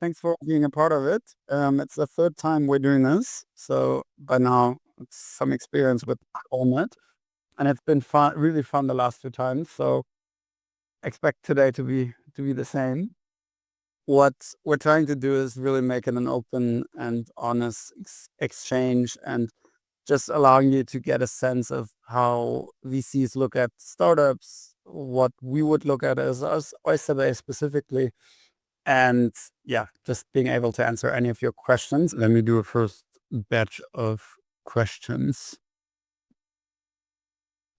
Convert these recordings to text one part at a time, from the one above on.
Thanks for being a part of it. It's the third time we're doing this, so by now it's some experience with format, and it's been fun, really fun the last two times. So expect today to be the same. What we're trying to do is really make it an open and honest exchange, and just allowing you to get a sense of how VCs look at startups, what we would look at as us, Oyster Bay specifically, and yeah, just being able to answer any of your questions. Let me do a first batch of questions.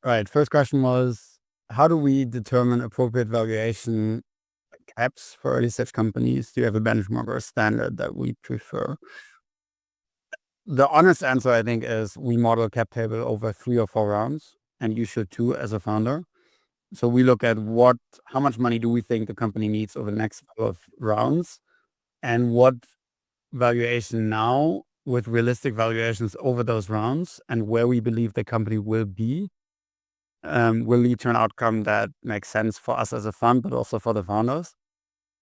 Right. First question was, how do we determine appropriate valuation caps for early stage companies? Do you have a benchmark or a standard that we prefer? The honest answer, I think, is we model cap table over 3 or 4 rounds, and you should too as a founder. So we look at how much money do we think the company needs over the next couple of rounds, and what valuation now with realistic valuations over those rounds, and where we believe the company will be, will lead to an outcome that makes sense for us as a fund, but also for the founders.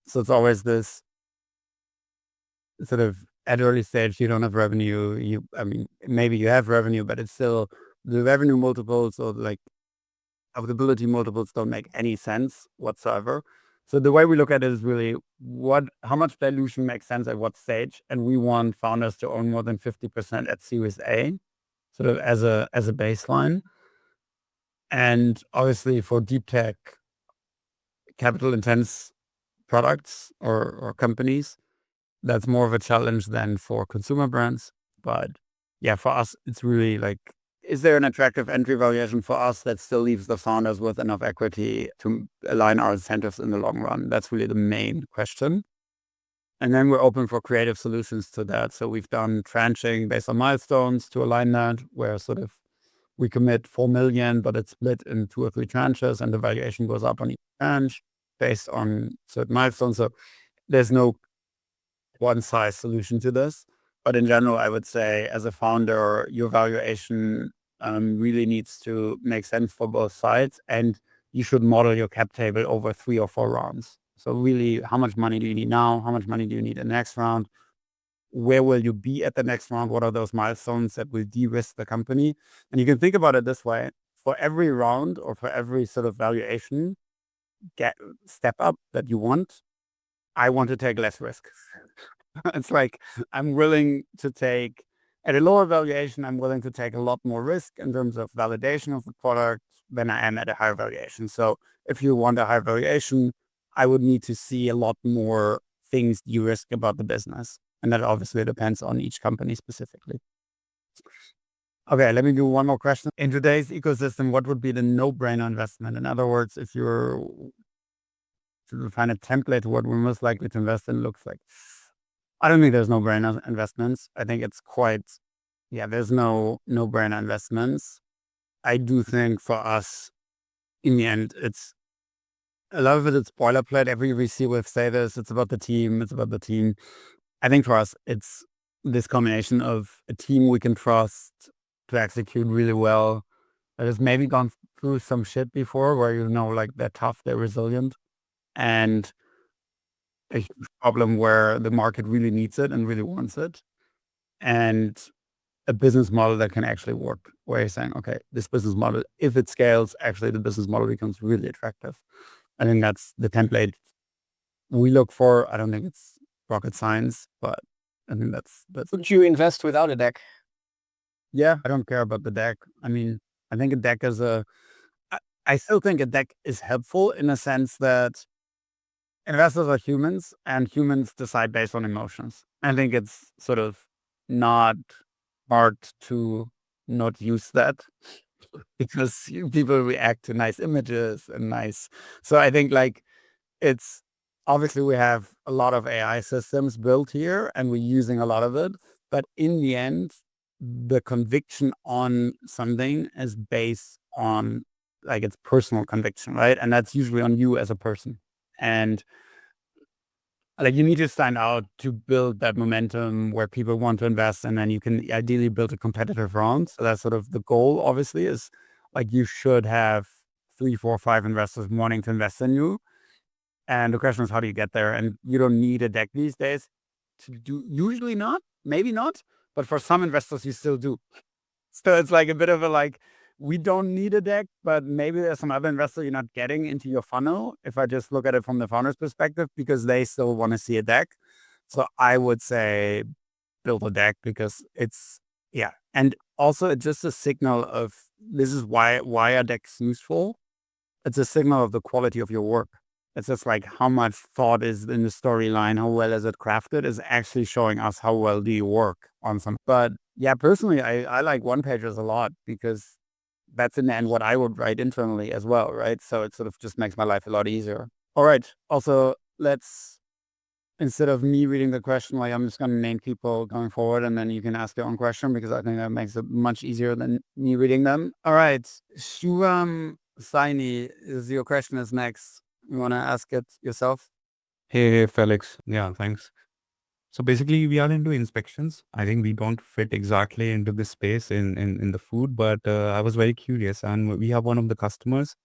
So it's always this sort of, at early stage, you don't have revenue. Maybe you have revenue, but it's still the revenue multiples or like profitability multiples don't make any sense whatsoever. So the way we look at it is really how much dilution makes sense at what stage, and we want founders to own more than 50% at Series A, sort of as a baseline. And obviously for deep tech, capital intense products or companies, that's more of a challenge than for consumer brands. But yeah, for us, it's really like, is there an attractive entry valuation for us that still leaves the founders with enough equity to align our incentives in the long run? That's really the main question. And then we're open for creative solutions to that. So we've done tranching based on milestones to align that, where sort of we commit 4 million, but it's split in 2 or 3 tranches, and the valuation goes up on each tranche based on certain milestones. So there's no one size solution to this. But in general, I would say as a founder, your valuation really needs to make sense for both sides, and you should model your cap table over 3 or 4 rounds. So really, how much money do you need now? How much money do you need in the next round? Where will you be at the next round? What are those milestones that will de-risk the company? And you can think about it this way: for every round or for every sort of valuation step up that you want, I want to take less risk. It's like, I'm willing to take, at a lower valuation, I'm willing to take a lot more risk in terms of validation of the product than I am at a higher valuation. So if you want a higher valuation, I would need to see a lot more things you risk about the business. And that obviously depends on each company specifically. Okay, let me do one more question. In today's ecosystem, what would be the no-brainer investment? In other words, if you're to find a template, what we're most likely to invest in looks like. I don't think there's no-brainer investments. I think it's there's no-brainer investments. I do think for us, in the end, it's a lot of it's boilerplate. Every VC will say this. It's about the team. I think for us, it's this combination of a team we can trust to execute really well, that has maybe gone through some shit before, where like they're tough, they're resilient, and a huge problem where the market really needs it and really wants it, and a business model that can actually work, where you're saying, okay, this business model, if it scales, actually the business model becomes really attractive. I think that's the template we look for. I don't think it's rocket science, but I think that's. Would you invest without a deck? Yeah, I don't care about the deck. I mean, I think a deck I still think a deck is helpful in a sense that investors are humans, and humans decide based on emotions. I think it's sort of not hard to not use that, because people react to nice images and nice. So I think like it's obviously we have a lot of AI systems built here and we're using a lot of it. But in the end, the conviction on something is based on like it's personal conviction, right? And that's usually on you as a person. And like you need to stand out to build that momentum where people want to invest, and then you can ideally build a competitive round. So that's sort of the goal, obviously, is like you should have 3, 4, 5 investors wanting to invest in you. And the question is, how do you get there? And you don't need a deck these days to do. Usually not, maybe not, but for some investors you still do. So it's like a bit of a like, we don't need a deck, but maybe there's some other investor you're not getting into your funnel. If I just look at it from the founder's perspective, because they still want to see a deck. So I would say build a deck because it's, yeah. And also it's just a signal of, this is why a deck's useful. It's a signal of the quality of your work. It's just like how much thought is in the storyline, how well is it crafted, is actually showing us how well do you work on some. But yeah, personally, I like one pages a lot because that's in the end what I would write internally as well, right? So it sort of just makes my life a lot easier. All right. Also, let's, instead of me reading the question, like I'm just going to name people going forward and then you can ask your own question because I think that makes it much easier than me reading them. All right. Shuam Saini, your question is next. You want to ask it yourself? Hey, Felix. Yeah, thanks. So basically, we are into inspections. I think we don't fit exactly into this space in the food, but I was very curious. And we have one of the customers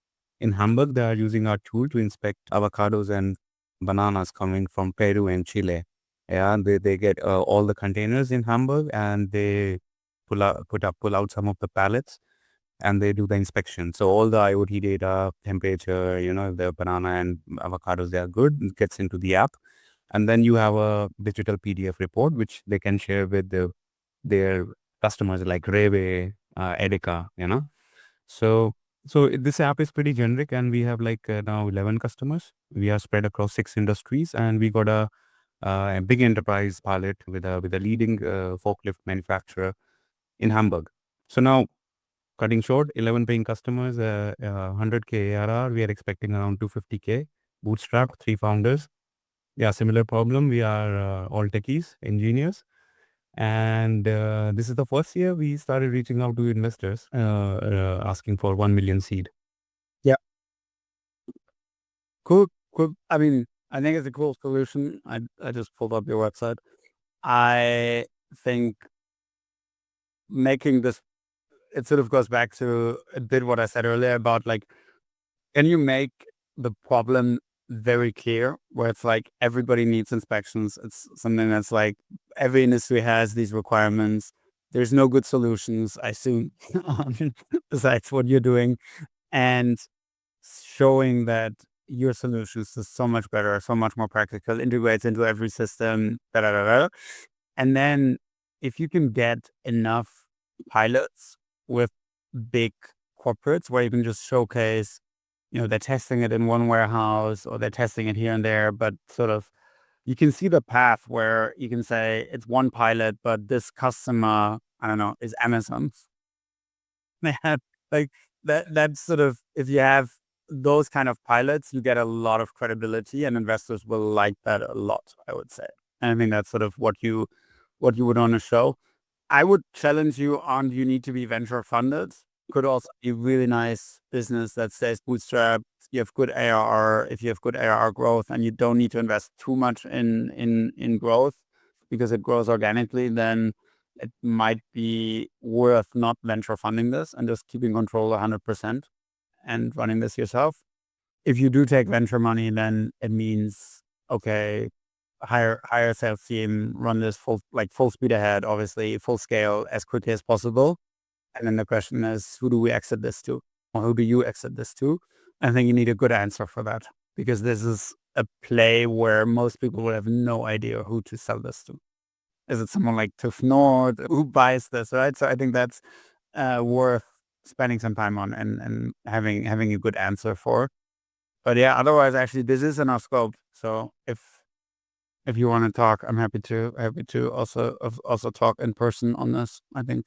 in Hamburg. They are using our tool to inspect avocados and bananas coming from Peru and Chile. Yeah, they get all the containers in Hamburg and they pull out some of the pallets and they do the inspection. So all the IoT data, temperature, the banana and avocados, they are good. It gets into the app. And then you have a digital PDF report, which they can share with their customers like Reve, Edeka, So this app is pretty generic and we have like now 11 customers. We are spread across 6 industries and we got a big enterprise pilot with a leading forklift manufacturer in Hamburg. So now, cutting short, 11 paying customers, 100K ARR. We are expecting around 250K. Bootstrap, 3 founders. Yeah, similar problem. We are all techies, engineers. And this is the first year we started reaching out to investors, asking for 1 million seed. Yeah. Cool. I mean, I think it's a cool solution. I just pulled up your website. I think making this, it sort of goes back to a bit what I said earlier about like, can you make the problem very clear where it's like everybody needs inspections. It's something that's like every industry has these requirements. There's no good solutions, I assume, besides what you're doing. And showing that your solutions is so much better, so much more practical, integrates into every system, da, da, da, da. And then if you can get enough pilots with big corporates where you can just showcase, they're testing it in one warehouse or they're testing it here and there, but sort of you can see the path where you can say it's one pilot, but this customer, I don't know, is Amazon's. They have like that's sort of, if you have those kind of pilots, you get a lot of credibility and investors will like that a lot, I would say. And I think that's sort of what you would want to show. I would challenge you on, you need to be venture funded. Could also be really nice business that stays bootstrapped. You have good ARR. If you have good ARR growth and you don't need to invest too much in growth because it grows organically, then it might be worth not venture funding this and just keeping control 100% and running this yourself. If you do take venture money, then it means, okay, hire a sales team, run this full speed ahead, obviously full scale as quickly as possible. And then the question is, who do we exit this to? Or who do you exit this to? I think you need a good answer for that because this is a play where most people will have no idea who to sell this to. Is it someone like TÜV Nord? Who buys this, right? So I think that's worth spending some time on and having a good answer for. But yeah, otherwise, actually, this is in our scope. So if you want to talk, I'm happy to also talk in person on this. I think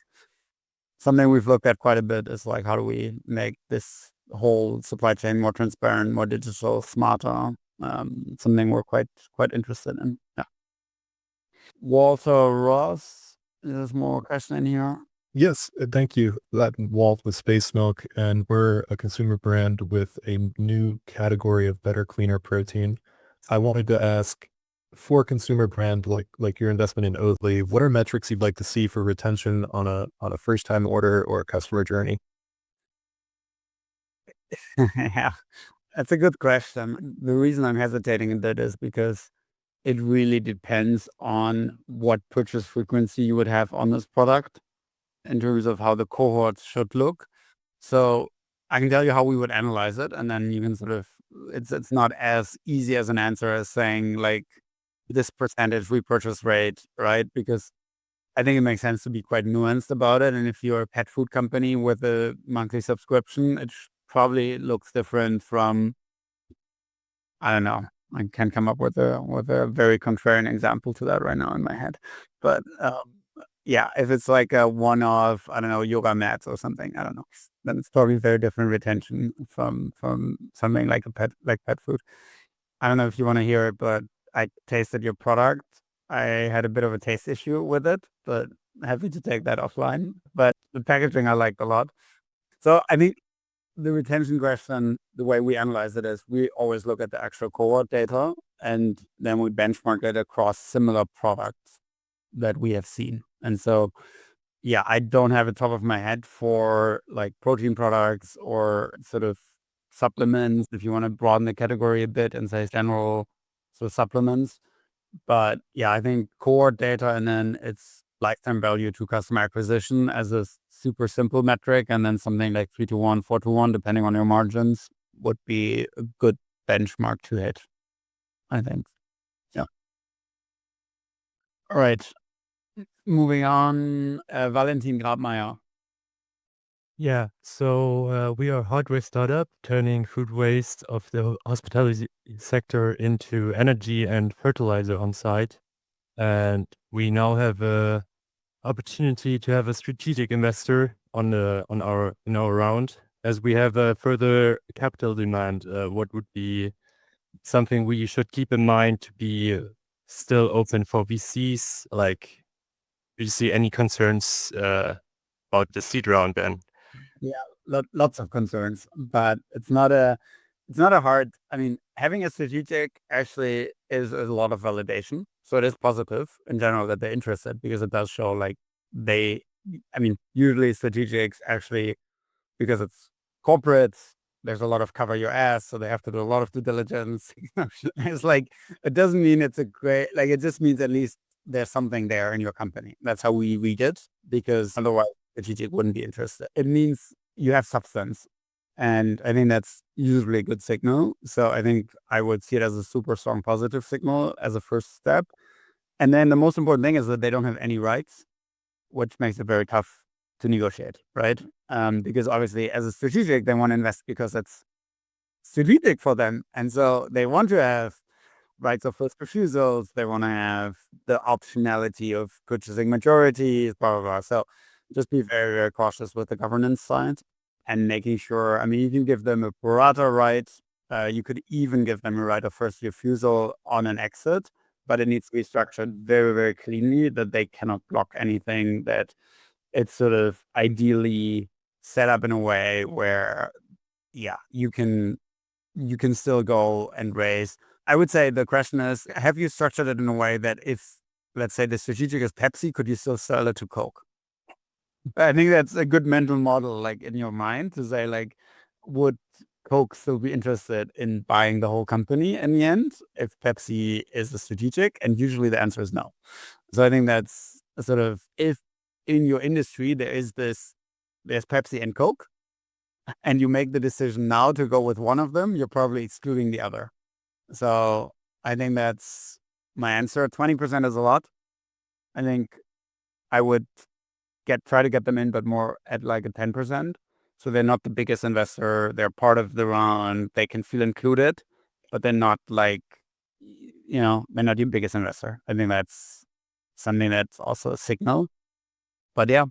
something we've looked at quite a bit is like, how do we make this whole supply chain more transparent, more digital, smarter? Something we're quite interested in. Yeah. Walter Ross, there's more question in here. Yes, thank you. That Walt with Space Milk, and we're a consumer brand with a new category of better, cleaner protein. I wanted to ask, for a consumer brand like your investment in Oatly, what are metrics you'd like to see for retention on a first time order or a customer journey? Yeah. That's a good question. The reason I'm hesitating in that is because it really depends on what purchase frequency you would have on this product in terms of how the cohorts should look. So I can tell you how we would analyze it, and then you can sort of, it's not as easy as an answer as saying like this percentage repurchase rate, right? Because I think it makes sense to be quite nuanced about it. And if you're a pet food company with a monthly subscription, it probably looks different from, I don't know. I can't come up with a very contrarian example to that right now in my head. But yeah, if it's like a one-off, I don't know, yoga mats or something, I don't know, then it's probably very different retention from something like pet food. I don't know if you want to hear it, but I tasted your product. I had a bit of a taste issue with it, but happy to take that offline. But the packaging I liked a lot. So I think the retention question, the way we analyze it is we always look at the actual cohort data and then we benchmark it across similar products that we have seen. And so, yeah, I don't have it top of my head for like protein products or sort of supplements, if you want to broaden the category a bit and say general sort of supplements. But yeah, I think cohort data and then it's lifetime value to customer acquisition as a super simple metric, and then something like 3-to-1, 4-to-1, depending on your margins, would be a good benchmark to hit, I think. Yeah. All right. Moving on, Valentin Grabmeier. Yeah, so we are a hardware startup turning food waste of the hospitality sector into energy and fertilizer on site. And we now have a opportunity to have a strategic investor in our round. As we have a further capital demand, what would be something we should keep in mind to be still open for VCs? Like, do you see any concerns about the seed round then? Yeah, lots of concerns, but it's not a hard, I mean, having a strategic actually is a lot of validation. So it is positive in general that they're interested because it does show like usually strategics actually, because it's corporates, there's a lot of cover your ass. So they have to do a lot of due diligence. It's like, it doesn't mean it's a great, like, it just means at least there's something there in your company. That's how we read it, because otherwise strategic wouldn't be interested. It means you have substance. And I think that's usually a good signal. So I think I would see it as a super strong positive signal as a first step. And then the most important thing is that they don't have any rights, which makes it very tough to negotiate, right? Because obviously as a strategic, they want to invest because it's strategic for them. And so they want to have rights of first refusals. They want to have the optionality of purchasing majorities, blah, blah, blah. So just be very, very cautious with the governance side and making sure, I mean, you can give them a pro rata right. You could even give them a right of first refusal on an exit, but it needs to be structured very, very cleanly that they cannot block anything, that it's sort of ideally set up in a way where, yeah, you can still go and raise. I would say the question is, have you structured it in a way that if, let's say, the strategic is Pepsi, could you still sell it to Coke? I think that's a good mental model, like in your mind, to say like, would Coke still be interested in buying the whole company in the end if Pepsi is a strategic? And usually the answer is no. So I think that's a sort of, if in your industry there's Pepsi and Coke, and you make the decision now to go with one of them, you're probably excluding the other. So I think that's my answer. 20% is a lot. I think I would try to get them in, but more at like a 10%. So they're not the biggest investor. They're part of the round. They can feel included, but they're not like, they're not your biggest investor. I think that's something that's also a signal. But yeah,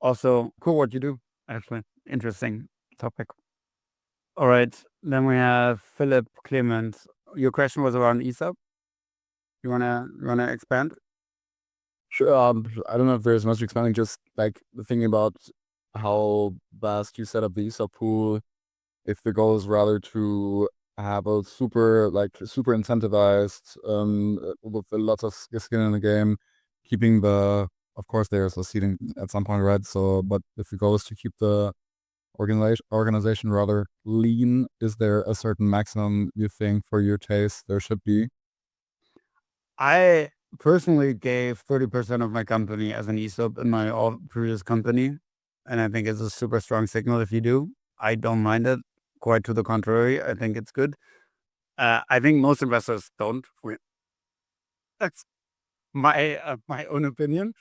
also cool what you do. Actually, interesting topic. All right. Then we have Philip Clement. Your question was around ESOP. You wanna expand? Sure. I don't know if there's much expanding, just like thinking about how best you set up the ESOP pool. If the goal is rather to have a super incentivized, with a lot of skin in the game, of course there's a seeding at some point, right? So, but if the goal is to keep the organization rather lean? Is there a certain maximum you think for your taste there should be? I personally gave 30% of my company as an ESOP in my previous company. And I think it's a super strong signal if you do. I don't mind it. Quite to the contrary. I think it's good. I think most investors don't. That's my own opinion.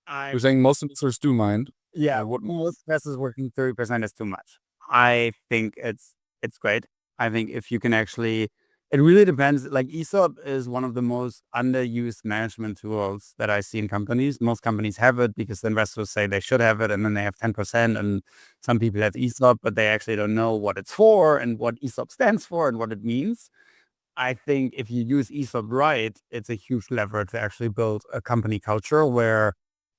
You're saying most investors do mind. Yeah, what most investors working 30% is too much. I think it's great. I think if you can actually, it really depends. Like ESOP is one of the most underused management tools that I see in companies. Most companies have it because the investors say they should have it, and then they have 10%. And some people have ESOP, but they actually don't know what it's for and what ESOP stands for and what it means. I think if you use ESOP right, it's a huge lever to actually build a company culture where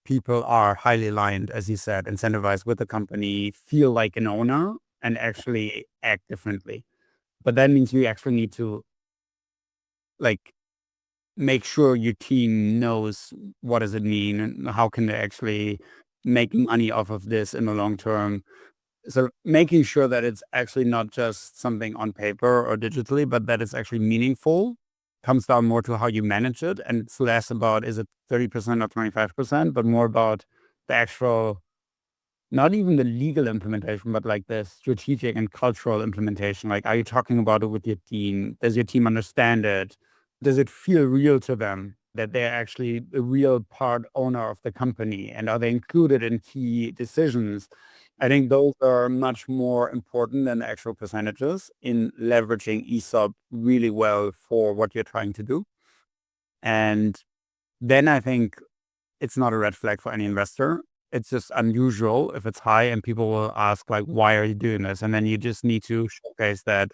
people are highly aligned, as you said, incentivized with the company, feel like an owner, and actually act differently. But that means you actually need to like make sure your team knows what does it mean and how can they actually make money off of this in the long term. So making sure that it's actually not just something on paper or digitally, but that it's actually meaningful comes down more to how you manage it. And it's less about, is it 30% or 25%, but more about the actual, not even the legal implementation, but like the strategic and cultural implementation. Like, are you talking about it with your team? Does your team understand it? Does it feel real to them that they're actually a real part owner of the company? And are they included in key decisions? I think those are much more important than the actual percentages in leveraging ESOP really well for what you're trying to do. And then I think it's not a red flag for any investor. It's just unusual if it's high, and people will ask, like, why are you doing this? And then you just need to showcase that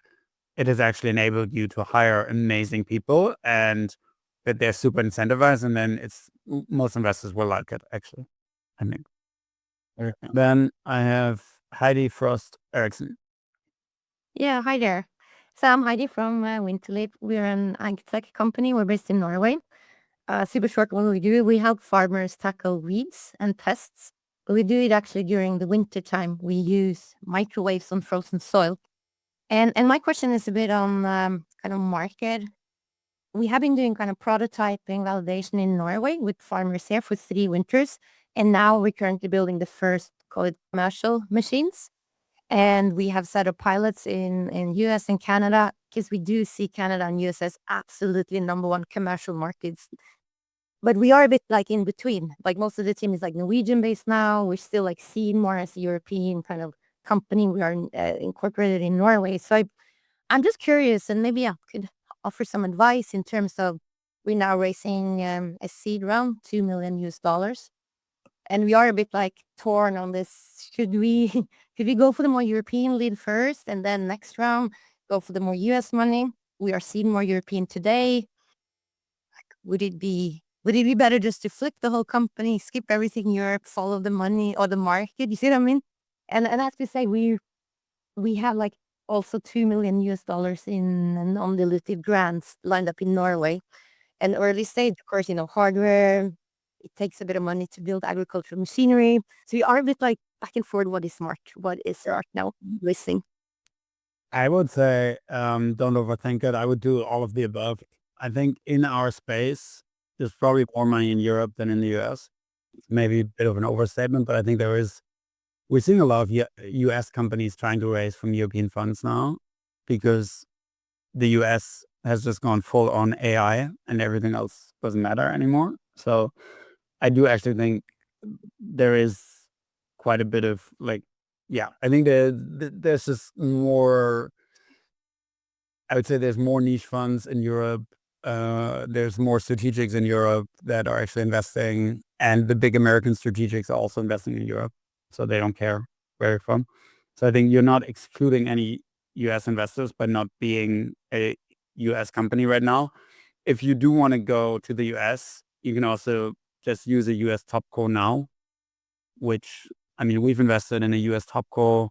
it has actually enabled you to hire amazing people and that they're super incentivized. And then most investors will like it, actually, I think. Then I have Heidi Frost Erickson. Yeah, hi there. So I'm Heidi from Winterleaf. We're an ag tech company. We're based in Norway. Super short, what we do, we help farmers tackle weeds and pests. But we do it actually during the winter time. We use microwaves on frozen soil. And my question is a bit on kind of market. We have been doing kind of prototyping validation in Norway with farmers here for 3 winters. And now we're currently building the first, call it, commercial machines. And we have set up pilots in US and Canada, because we do see Canada and US as absolutely number one commercial markets. But we are a bit like in between. Like most of the team is like Norwegian based now. We're still like seen more as a European kind of company. We are incorporated in Norway. So I'm just curious, and maybe I could offer some advice in terms of, we're now raising a seed round, $2 million. And we are a bit like torn on this. Should we go for the more European lead first, and then next round go for the more US money? We are seeing more European today. Like, would it be better just to flip the whole company, skip everything Europe, follow the money or the market? You see what I mean? And I have to say, we have like also $2 million in non-dilutive grants lined up in Norway. And early stage, of course, hardware. It takes a bit of money to build agricultural machinery. So we are a bit like back and forth. What is smart? What is smart now? Listening. I would say, don't overthink it. I would do all of the above. I think in our space, there's probably more money in Europe than in the US. Maybe a bit of an overstatement, but I think we're seeing a lot of US companies trying to raise from European funds now, because the US has just gone full on AI and everything else doesn't matter anymore. So I do actually think there is quite a bit of I think there's just more, I would say there's more niche funds in Europe. There's more strategics in Europe that are actually investing, and the big American strategics are also investing in Europe. So they don't care where you're from. So I think you're not excluding any US investors by not being a US company right now. If you do want to go to the US, you can also just use a US topco now, which, I mean, we've invested in a US topco.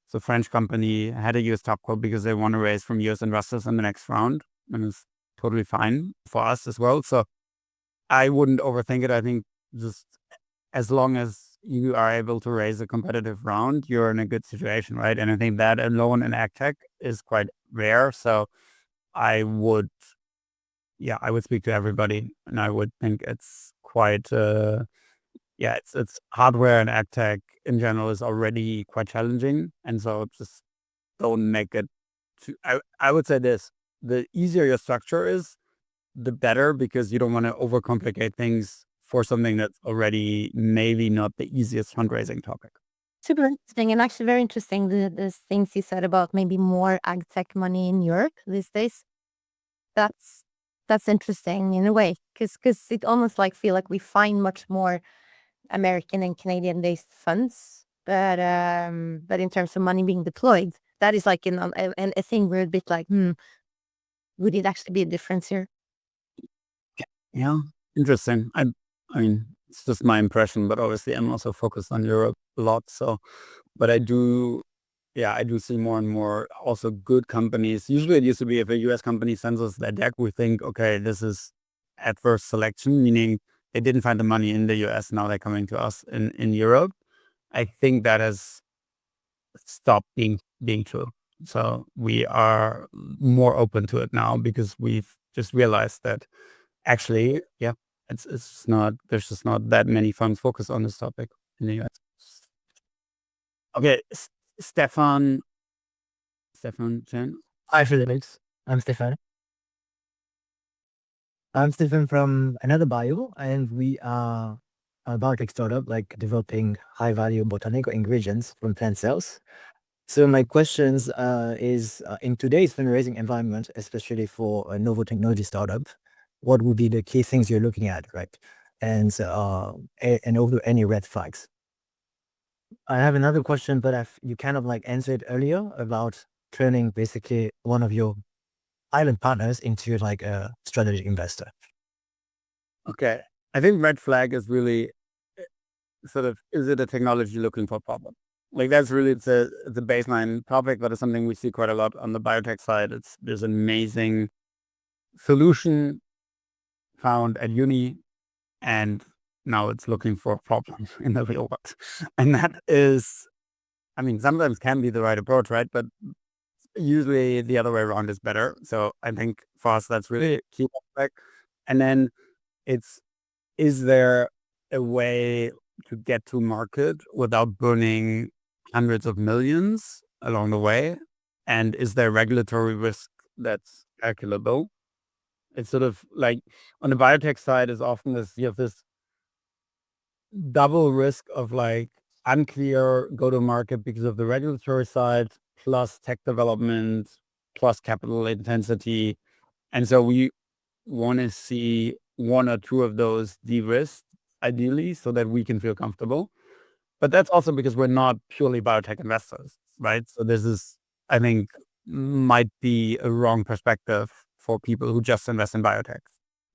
It's a French company, had a US topco because they want to raise from US investors in the next round, and it's totally fine for us as well. So I wouldn't overthink it. I think just as long as you are able to raise a competitive round, you're in a good situation, right? And I think that alone in agtech is quite rare. So I would speak to everybody, and I would think it's quite it's hardware and agtech in general is already quite challenging, and so just don't make it too. I would say this: the easier your structure is, the better, because you don't want to overcomplicate things for something that's already maybe not the easiest fundraising topic. Super interesting, and actually very interesting the things you said about maybe more ag tech money in Europe these days. That's interesting in a way, because it almost like feel like we find much more American and Canadian based funds, but in terms of money being deployed, that is like a thing we're a bit like, would it actually be a difference here? Yeah, interesting. I mean, it's just my impression, but obviously I'm also focused on Europe a lot. So, but I do see more and more also good companies. Usually it used to be if a US company sends us their deck, we think, okay, this is adverse selection, meaning they didn't find the money in the US. Now they're coming to us in Europe. I think that has stopped being true. So we are more open to it now because we've just realized that actually, it's not, there's just not that many funds focused on this topic in the US. Okay, Stefan Chen. Hi, Felix. I'm Stefan. I'm Stefan from another bio, and we are a biotech startup like developing high-value botanical ingredients from plant cells. So my questions is in today's fundraising environment, especially for a novel technology startup, what would be the key things you're looking at, right? And also any red flags. I have another question, but you kind of like answered earlier about turning basically one of your island partners into like a strategic investor. Okay, I think red flag is really sort of, is it a technology looking for problem? Like that's really, it's a baseline topic, but it's something we see quite a lot on the biotech side. There's an amazing solution found at uni, and now it's looking for a problem in the real world. And that is, I mean, sometimes can be the right approach, right? But usually the other way around is better. So I think for us, that's really a key aspect. And then is there a way to get to market without burning hundreds of millions along the way? And is there regulatory risk that's calculable? It's sort of like on the biotech side is often this, you have this double risk of like unclear go to market because of the regulatory side, plus tech development, plus capital intensity. And so we want to see one or two of those de-risked ideally so that we can feel comfortable. But that's also because we're not purely biotech investors, right? So this is, I think, might be a wrong perspective for people who just invest in biotech.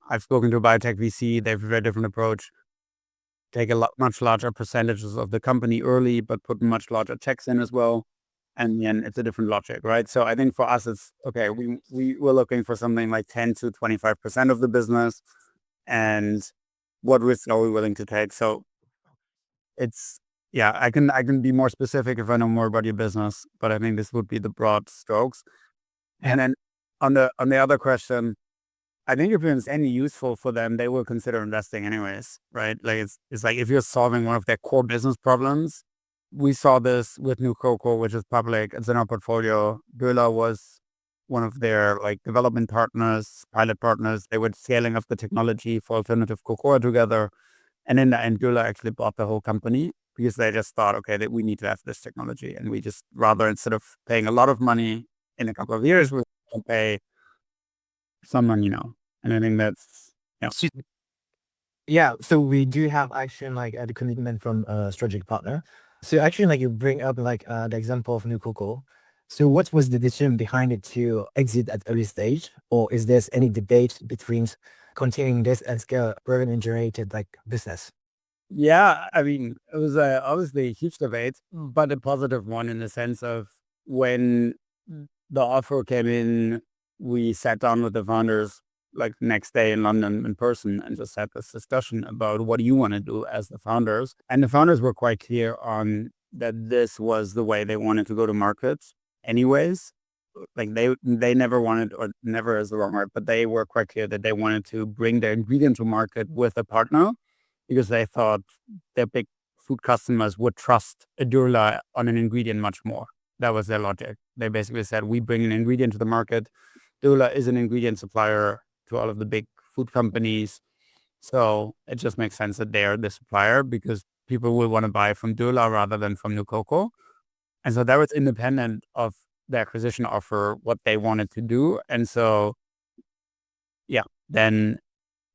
I've spoken to a biotech VC, they have a very different approach. Take much larger percentages of the company early, but put much larger checks in as well. And then it's a different logic, right? So I think for us, it's okay. We were looking for something like 10 to 25% of the business, and what risks are we willing to take? So it's, I can be more specific if I know more about your business, but I think this would be the broad strokes. And then on the other question, I think if it's any useful for them, they will consider investing anyways, right? Like it's like if you're solving one of their core business problems. We saw this with New Cocoa, which is public. It's in our portfolio. Göhler was one of their like development partners, pilot partners. They were scaling up the technology for alternative cocoa together. And in the end, Göhler actually bought the whole company because they just thought, okay, that we need to have this technology. And we just rather, instead of paying a lot of money in a couple of years, we can pay some money now. And I think that's, Yeah, so we do have actually like a commitment from a strategic partner. So actually like you bring up like the example of New Cocoa. So what was the decision behind it to exit at early stage? Or is there any debate between continuing this and scale revenue generated like business? Yeah, I mean, it was obviously a huge debate, but a positive one in the sense of when the offer came in, we sat down with the founders like next day in London in person and just had this discussion about what do you want to do as the founders. And the founders were quite clear on that this was the way they wanted to go to market anyways. Like they never wanted, or never is the wrong word, but they were quite clear that they wanted to bring their ingredient to market with a partner because they thought their big food customers would trust Adurla on an ingredient much more. That was their logic. They basically said, we bring an ingredient to the market. Adurla is an ingredient supplier to all of the big food companies. So it just makes sense that they are the supplier because people will want to buy from Adurla rather than from New Cocoa. And so that was independent of the acquisition offer, what they wanted to do. And so, yeah, then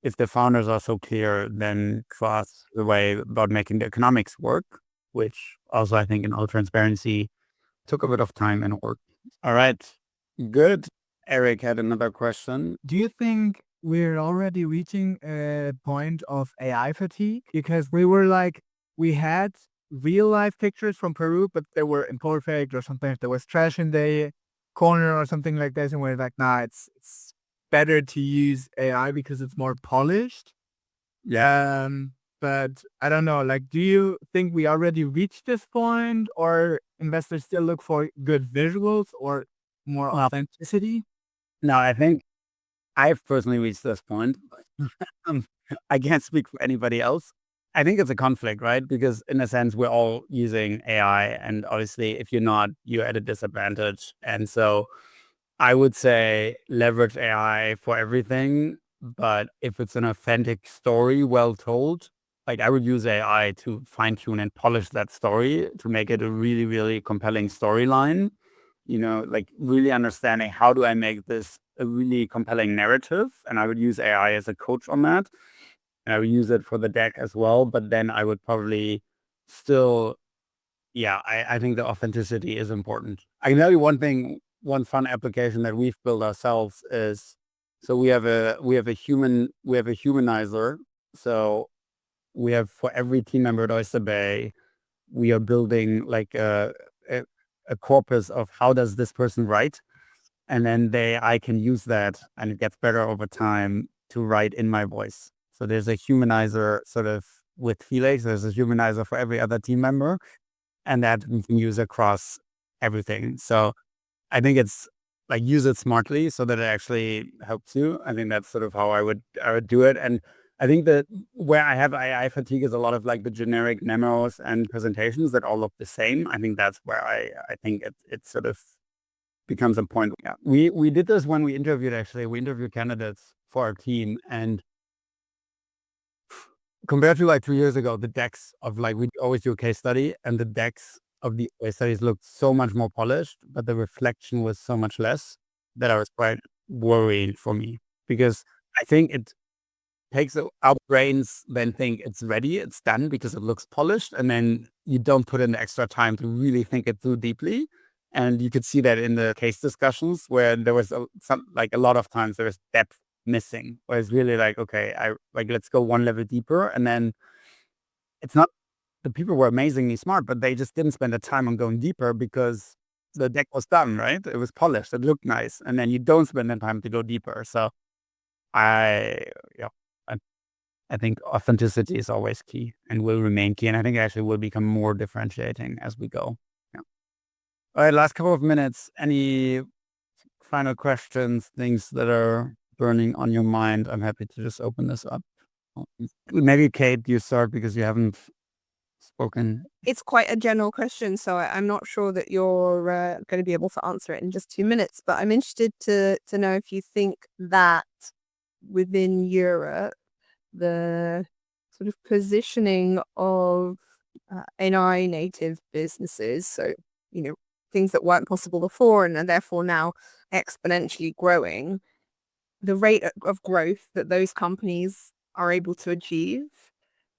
if the founders are so clear, then for us, the way about making the economics work, which also I think in all transparency took a bit of time and work. All right, good. Eric had another question. Do you think we're already reaching a point of AI fatigue? Because we had real life pictures from Peru, but they were imperfect or sometimes there was trash in the corner or something like this. And we're like, nah, it's better to use AI because it's more polished. Yeah. But I don't know, like, do you think we already reached this point or investors still look for good visuals or more authenticity? No, I think I've personally reached this point. I can't speak for anybody else. I think it's a conflict, right? Because in a sense, we're all using AI, and obviously if you're not, you're at a disadvantage. And so I would say leverage AI for everything, but if it's an authentic story, well told, like I would use AI to fine tune and polish that story to make it a really, really compelling storyline. Like really understanding how do I make this a really compelling narrative, and I would use AI as a coach on that. And I would use it for the deck as well, but then I would probably still, I think the authenticity is important. I can tell you one thing, one fun application that we've built ourselves is, so we have a humanizer. So we have, for every team member at Oyster Bay, we are building like a corpus of how does this person write, and then I can use that, and it gets better over time to write in my voice. So there's a humanizer sort of with Felix. There's a humanizer for every other team member, and that we can use across everything. So I think it's like use it smartly so that it actually helps you. I think that's sort of how I would do it. And I think that where I have AI fatigue is a lot of like the generic memos and presentations that all look the same. I think that's where I think it sort of becomes a point. Yeah. We did this when we interviewed candidates for our team, and compared to like 2 years ago, the decks of like, we always do a case study, and the decks of the case studies looked so much more polished, but the reflection was so much less that I was quite worried for me, because I think it takes our brains then think it's ready, it's done because it looks polished, and then you don't put in the extra time to really think it through deeply. And you could see that in the case discussions where there was a lot of times there was depth missing, where it's really like, okay, let's go one level deeper. And then it's not, the people were amazingly smart, but they just didn't spend the time on going deeper because the deck was done, right? It was polished, it looked nice, and then you don't spend the time to go deeper. So I think authenticity is always key and will remain key, and I think it actually will become more differentiating as we go. Yeah. All right, last couple of minutes. Any final questions, things that are burning on your mind? I'm happy to just open this up. Maybe Kate, you start because you haven't spoken. It's quite a general question, so I'm not sure that you're going to be able to answer it in just 2 minutes, but I'm interested to know if you think that within Europe, the sort of positioning of AI native businesses, so, things that weren't possible before and are therefore now exponentially growing, the rate of growth that those companies are able to achieve,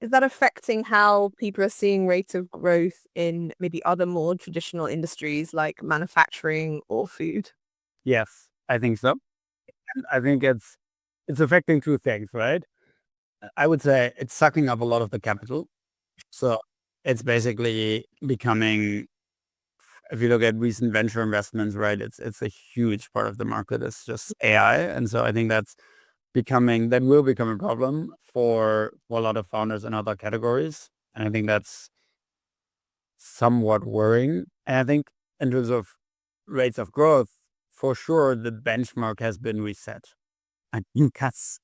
is that affecting how people are seeing rates of growth in maybe other more traditional industries like manufacturing or food? Yes, I think so. And I think it's affecting two things, right? I would say it's sucking up a lot of the capital. So it's basically becoming, if you look at recent venture investments, right, it's a huge part of the market. It's just AI. And so I think that's will become a problem for a lot of founders in other categories. And I think that's somewhat worrying. And I think in terms of rates of growth, for sure, the benchmark has been reset. I think that's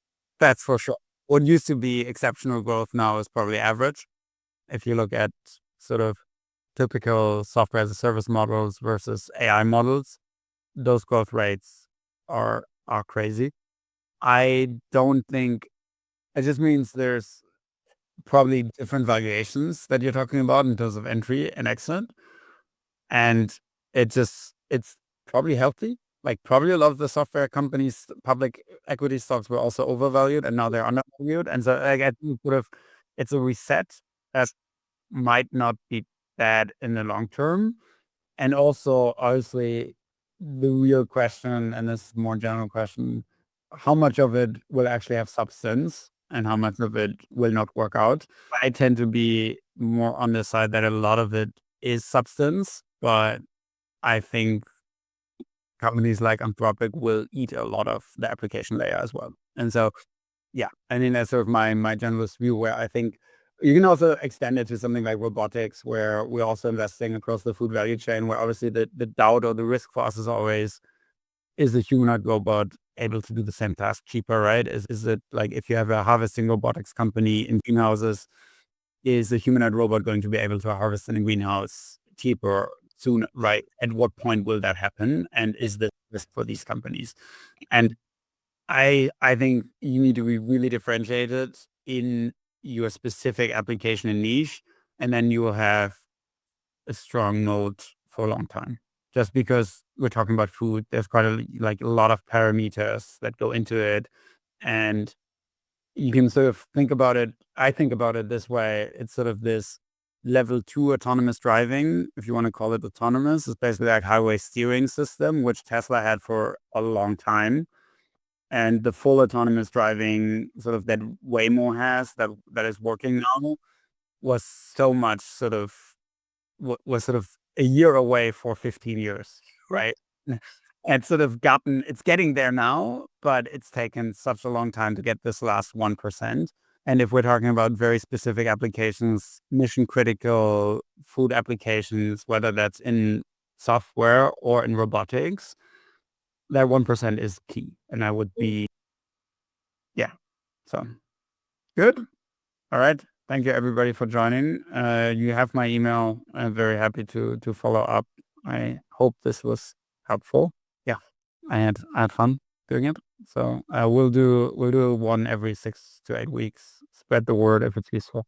for sure. What used to be exceptional growth now is probably average. If you look at sort of typical software as a service models versus AI models, those growth rates are crazy. I don't think it just means there's probably different valuations that you're talking about in terms of entry and exit. And it's probably healthy. Like probably a lot of the software companies, public equity stocks were also overvalued and now they're undervalued. And so like, I think sort of it's a reset that might not be bad in the long term. And also, obviously, the real question, and this more general question, how much of it will actually have substance and how much of it will not work out? I tend to be more on the side that a lot of it is substance, but I think companies like Anthropic will eat a lot of the application layer as well. And so, yeah, I mean, that's sort of my generalist view, where I think you can also extend it to something like robotics, where we're also investing across the food value chain, where obviously the doubt or the risk for us is always, is the humanoid robot able to do the same task cheaper, right? Is it like if you have a harvesting robotics company in greenhouses, is the humanoid robot going to be able to harvest in a greenhouse cheaper soon, right? At what point will that happen? And is this risk for these companies? And I think you need to be really differentiated in your specific application and niche, and then you will have a strong moat for a long time. Just because we're talking about food, there's quite a lot of parameters that go into it, and you can sort of think about it. I think about it this way: it's sort of this level 2 autonomous driving, if you want to call it autonomous. It's basically like highway steering system, which Tesla had for a long time. And the full autonomous driving sort of that Waymo has that is working now was so much sort of was sort of a year away for 15 years, right? And sort of it's getting there now, but it's taken such a long time to get this last 1%. And if we're talking about very specific applications, mission critical food applications, whether that's in software or in robotics, that 1% is key. And I would be, yeah. So good. All right. Thank you everybody for joining. You have my email. I'm very happy to follow up. I hope this was helpful. Yeah. I had fun doing it. So we'll do one every 6 to 8 weeks. Spread the word if it's useful.